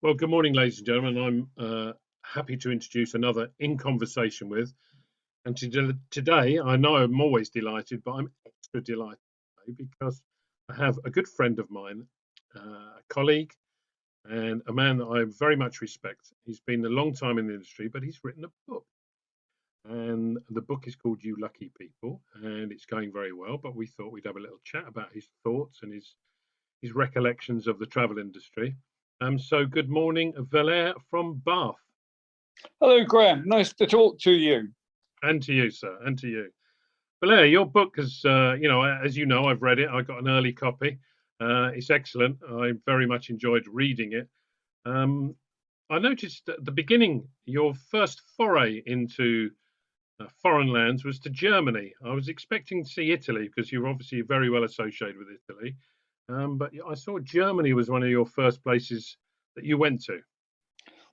Well, good morning, ladies and gentlemen. I'm happy to introduce another In Conversation with. And today, I know I'm always delighted, but I'm extra delighted today because I have a good friend of mine, a colleague, and a man that I very much respect. He's been a long time in the industry, but he's written a book. And the book is called You Lucky People, and it's going very well. But we thought we'd have a little chat about his thoughts and his recollections of the travel industry. So good morning, Valère from Bath. Hello, Graham. Nice to talk to you. And to you, sir, and to you. Valère, your book has, as you know, I've read it. I got an early copy. It's excellent. I very much enjoyed reading it. I noticed at the beginning, your first foray into foreign lands was to Germany. I was expecting to see Italy because you're obviously very well associated with Italy. But I saw Germany was one of your first places that you went to.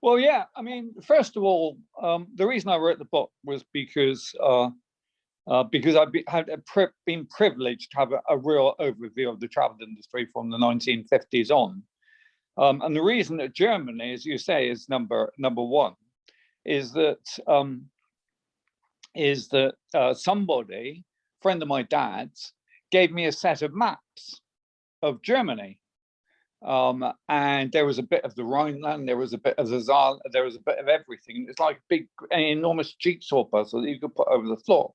Well, yeah. I mean, first of all, the reason I wrote the book was because I've been privileged to have a real overview of the travel industry from the 1950s on. And the reason that Germany, as you say, is number one is that somebody, a friend of my dad's, gave me a set of maps of Germany. And there was a bit of the Rhineland, there was a bit of the Saar, there was a bit of everything. It's like an enormous jigsaw puzzle that you could put over the floor.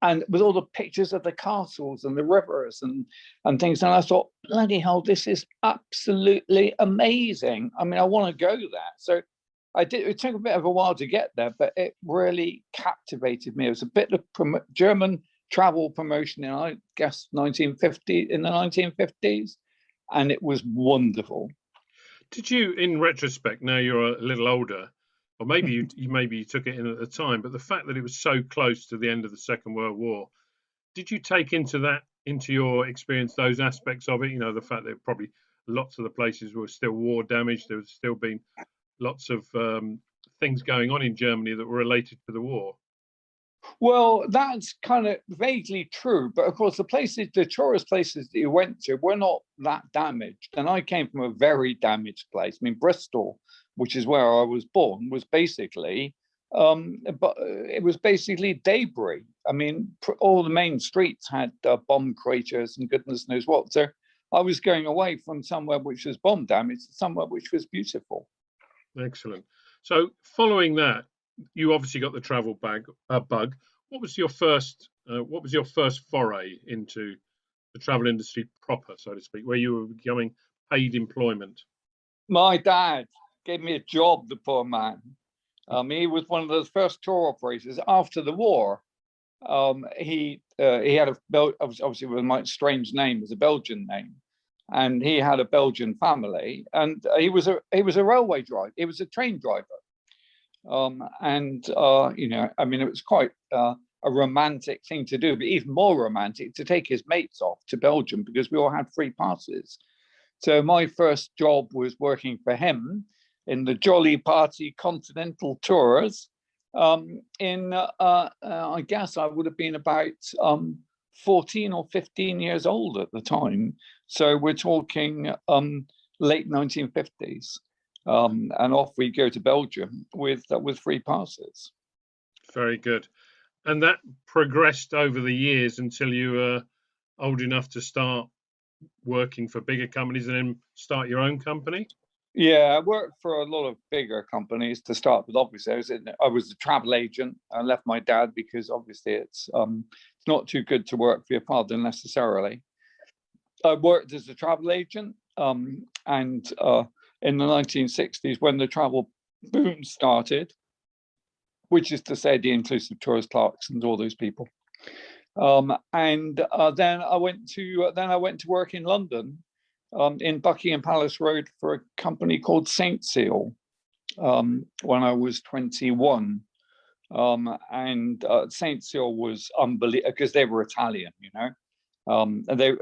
And with all the pictures of the castles and the rivers and things. And I thought, bloody hell, this is absolutely amazing. I mean, I want to go there. So I did. It took a bit of a while to get there, but it really captivated me. It was a bit of German travel promotion in, I guess, in the 1950s. And it was wonderful. Did you, in retrospect, now you're a little older, or maybe you took it in at the time, but the fact that it was so close to the end of the Second World War, did you take into your experience those aspects of it? You know, the fact that probably lots of the places were still war damaged. There was still been lots of things going on in Germany that were related to the war. Well, that's kind of vaguely true, but of course the tourist places that you went to were not that damaged. And I came from a very damaged place. I mean, Bristol, which is where I was born, was basically, but it was basically debris. I mean, all the main streets had bomb craters and goodness knows what. So I was going away from somewhere which was bomb damaged to somewhere which was beautiful. Excellent. So following that, you obviously got the travel bug. What was your first foray into the travel industry proper, so to speak, where you were becoming paid employment? My dad gave me a job, the poor man. He was one of those first tour operators after the war. He had obviously with my strange name, it was a Belgian name, and he had a Belgian family, and he was a railway driver. He was a train driver. I mean, it was quite a romantic thing to do, but even more romantic to take his mates off to Belgium because we all had free passes. So my first job was working for him in the Jolly Party Continental Tours. I guess I would have been about 14 or 15 years old at the time. So we're talking late 1950s. And off we go to Belgium with free passes. Very good. And that progressed over the years until you were old enough to start working for bigger companies and then start your own company? Yeah, I worked for a lot of bigger companies to start with. Obviously, I was a travel agent. I left my dad because obviously it's not too good to work for your father necessarily. I worked as a travel agent and in the 1960s when the travel boom started, which is to say the inclusive tourist clerks and all those people. Then I went to work in London in Buckingham Palace Road for a company called St. Seal when I was 21. St. Seal was unbelievable because they were Italian, you know. And they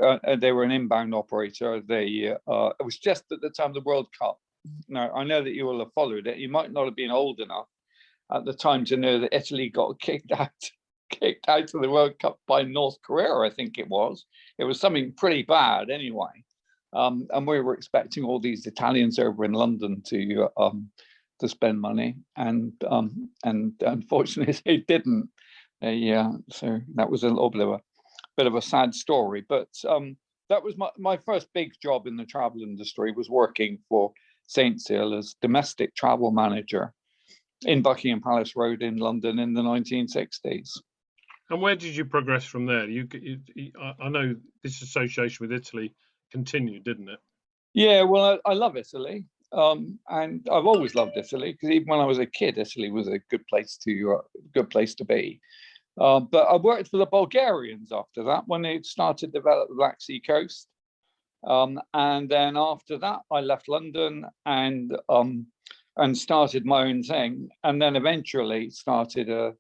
were an inbound operator. It was just at the time of the World Cup. Now, I know that you will have followed it. You might not have been old enough at the time to know that Italy got kicked out of the World Cup by North Korea, I think it was. It was something pretty bad anyway. And we were expecting all these Italians over in London to spend money, and unfortunately they didn't. So that was a little bit of a sad story. But that was my first big job in the travel industry, was working for Saint Seal as domestic travel manager in Buckingham Palace Road in London in the 1960s. And where did you progress from there? I know this association with Italy continued, didn't it? Yeah, well, I love Italy, and I've always loved Italy, because even when I was a kid, Italy was a good place to be. But I worked for the Bulgarians after that, when they started to develop the Black Sea coast. And then after that, I left London and started my own thing, and then eventually started a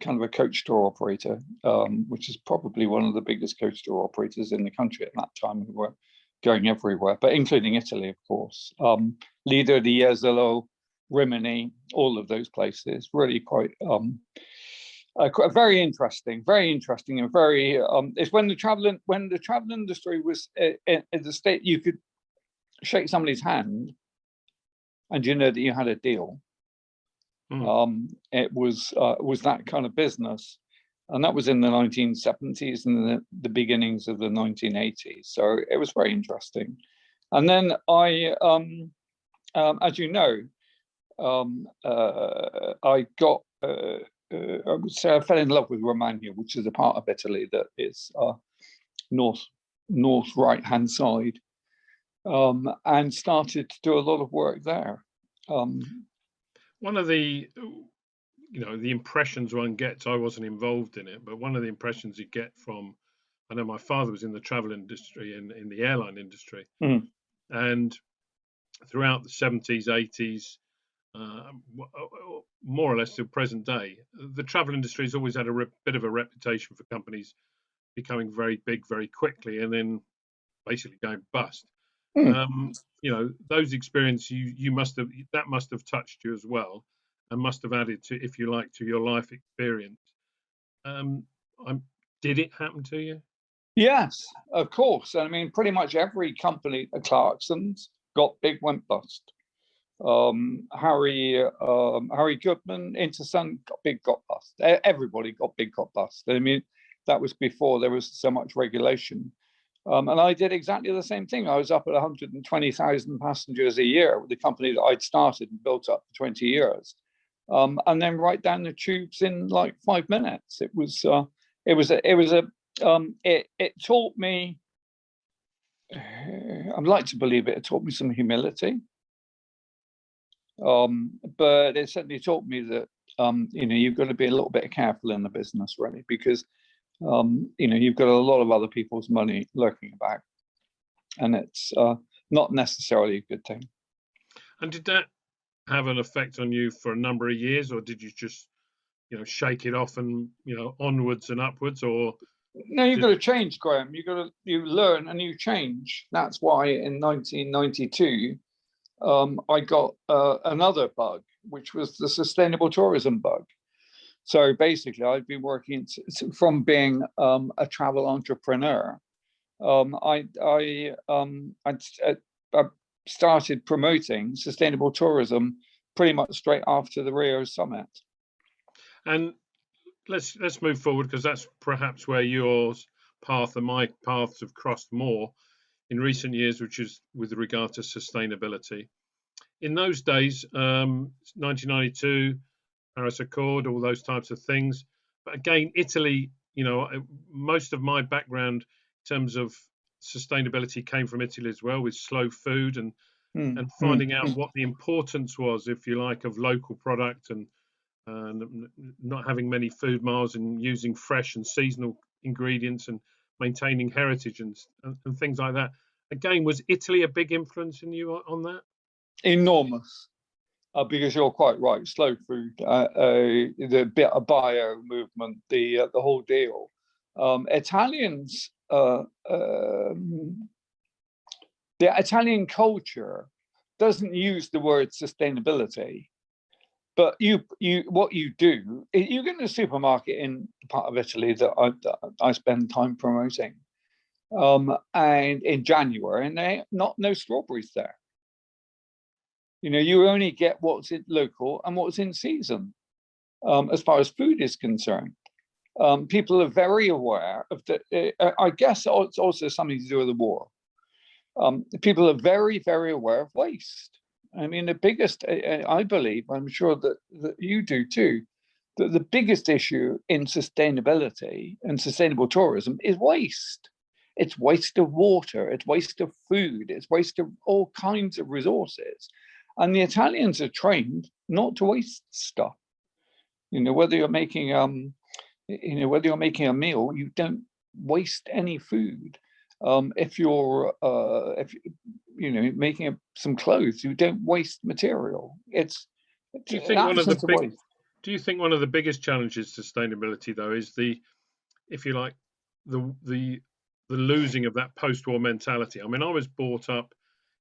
kind of a coach tour operator, which is probably one of the biggest coach tour operators in the country at that time. We were going everywhere, but including Italy, of course. Lido di Jesolo, Rimini, all of those places. Really quite very interesting, and very. It's when the travel industry was in the state, you could shake somebody's hand, and you know that you had a deal. It was that kind of business, and that was in the 1970s and the beginnings of the 1980s. So it was very interesting. And then I, as you know, I got. I would say I fell in love with Romagna, which is a part of Italy that is north right hand side, and started to do a lot of work there. One of the the impressions one gets, I wasn't involved in it, but one of the impressions you get from, I know my father was in the travel industry, in the airline industry, and throughout the 70s, 80s, more or less to present day, the travel industry has always had a bit of a reputation for companies becoming very big very quickly and then basically going bust. Those experiences you must have touched you as well, and must have added to, if you like, to your life experience. Did it happen to you? Yes, of course. I mean, pretty much every company at Clarkson's got big, went bust. Harry Goodman, Intersun got bust. Everybody got big, got bust. I mean, that was before there was so much regulation. And I did exactly the same thing. I was up at 120,000 passengers a year with the company that I'd started and built up for 20 years. And then right down the tubes in like 5 minutes. It taught me, I'd like to believe it taught me some humility. But it certainly taught me that you've got to be a little bit careful in the business, really, because you've got a lot of other people's money lurking about, and it's not necessarily a good thing. And did that have an effect on you for a number of years, or did you just shake it off and onwards and upwards? Or no, you've got to change, Graham. You learn and you change. That's why in 1992 I got another bug, which was the sustainable tourism bug. So basically, I've been working from being a travel entrepreneur. I started promoting sustainable tourism pretty much straight after the Rio summit. And let's move forward, because that's perhaps where your path and my paths have crossed more in recent years, which is with regard to sustainability. In those days, 1992, Paris Accord, all those types of things. But again, Italy, most of my background in terms of sustainability came from Italy as well, with slow food and finding out what the importance was, if you like, of local product and not having many food miles and using fresh and seasonal ingredients and maintaining heritage and things like that. Again, was Italy a big influence in you on that? Enormous. Because you're quite right, slow food, the bit of bio movement, the whole deal. Italians, the Italian culture doesn't use the word sustainability, but what you do, you go to a supermarket in the part of Italy that I spend time promoting, and in January, and they no strawberries there. You know, you only get what's in local and what's in season, as far as food is concerned. People are very aware of the. I guess it's also something to do with the war. People are very, very aware of waste. I mean, the biggest, I believe, I'm sure that you do too, that the biggest issue in sustainability and sustainable tourism is waste. It's waste of water, it's waste of food, it's waste of all kinds of resources. And the Italians are trained not to waste stuff. You know, whether you're making whether you're making a meal, you don't waste any food. If you're making some clothes, you don't waste material. It's Do you an think one of the absence of big waste. Do you think one of the biggest challenges to sustainability, though, is the, if you like, the losing of that post-war mentality? I mean, I was brought up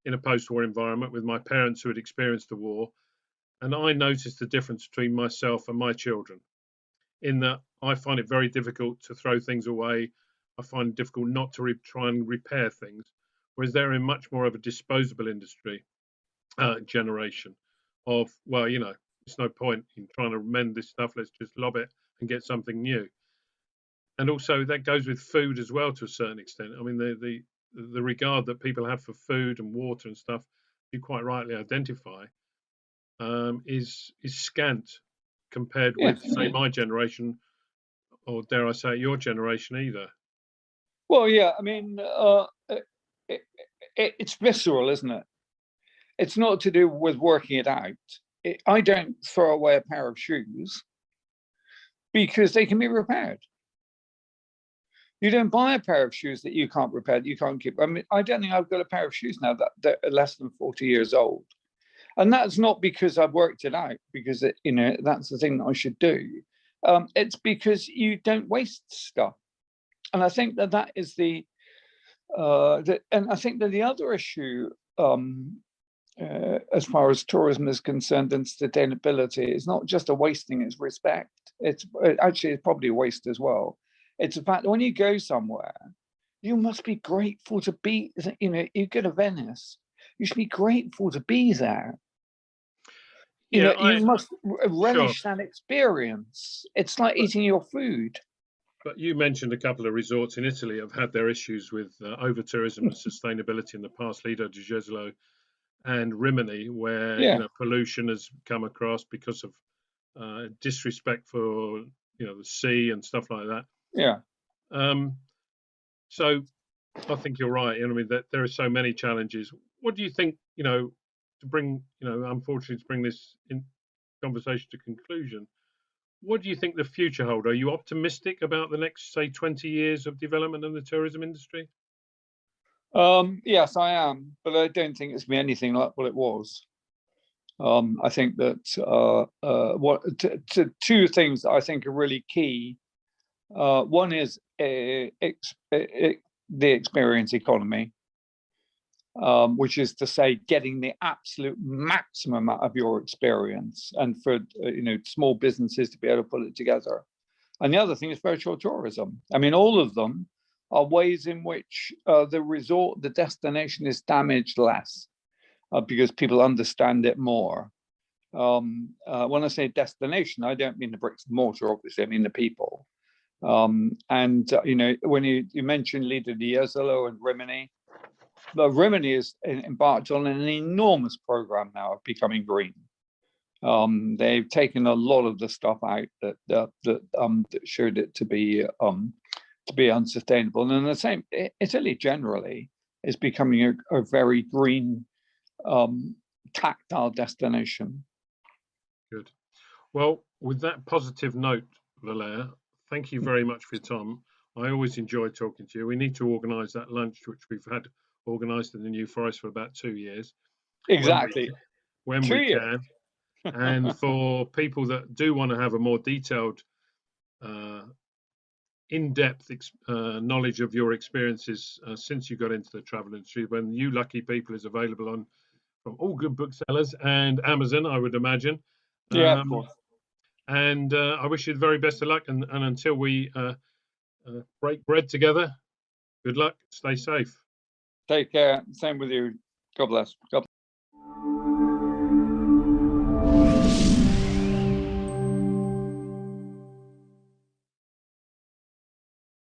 in a post-war environment with my parents who had experienced the war, and I noticed the difference between myself and my children, in that I find it very difficult to throw things away. I find it difficult not to try and repair things, whereas they're in much more of a disposable industry generation of, well, you know, it's no point in trying to mend this stuff. Let's just lob it and get something new. And also that goes with food as well to a certain extent. I mean, the regard that people have for food and water and stuff, you quite rightly identify, is scant compared Yeah. with, say, my generation, or dare I say, your generation either. Well, yeah. I mean, it's visceral, isn't it? It's not to do with working it out. I don't throw away a pair of shoes because they can be repaired. You don't buy a pair of shoes that you can't repair, that you can't keep. I mean, I don't think I've got a pair of shoes now that are less than 40 years old. And that's not because I've worked it out, because that's the thing that I should do. It's because you don't waste stuff. And I think that is and I think that the other issue, as far as tourism is concerned and sustainability, is not just a wasting, it's respect. It's probably a waste as well. It's the fact that when you go somewhere, you must be grateful to be, you go to Venice, you should be grateful to be there. You must relish that experience. It's like eating your food. But you mentioned a couple of resorts in Italy have had their issues with over-tourism and sustainability in the past, Lido di Jesolo and Rimini, where pollution has come across because of disrespect for the sea and stuff like that. Yeah. So I think you're right. I mean, that there are so many challenges. What do you think? To bring unfortunately, to bring this conversation to conclusion, what do you think the future holds? Are you optimistic about the next, say, 20 years of development in the tourism industry? Yes, I am, but I don't think it's going to be anything like what it was. I think that two things that I think are really key. One is the experience economy, which is to say, getting the absolute maximum out of your experience, and for small businesses to be able to put it together. And the other thing is virtual tourism. I mean, all of them are ways in which the destination is damaged less because people understand it more. When I say destination, I don't mean the bricks and mortar, obviously, I mean the people. When you mentioned Lido di Jesolo and Rimini, but Rimini is embarked on an enormous program now of becoming green. They've taken a lot of the stuff out that showed it to be unsustainable. And the same, Italy generally is becoming a very green, tactile destination. Good. Well, with that positive note, Valère, thank you very much for your time. I always enjoy talking to you. We need to organise that lunch, which we've had organised in the New Forest for about 2 years. Exactly. When we can. And for people that do want to have a more detailed, in-depth knowledge of your experiences since you got into the travel industry, when You Lucky People is available from all good booksellers and Amazon, I would imagine. Yeah, of course. And I wish you the very best of luck. And until we break bread together, Good luck. Stay safe. Take care. Same with you. God bless. God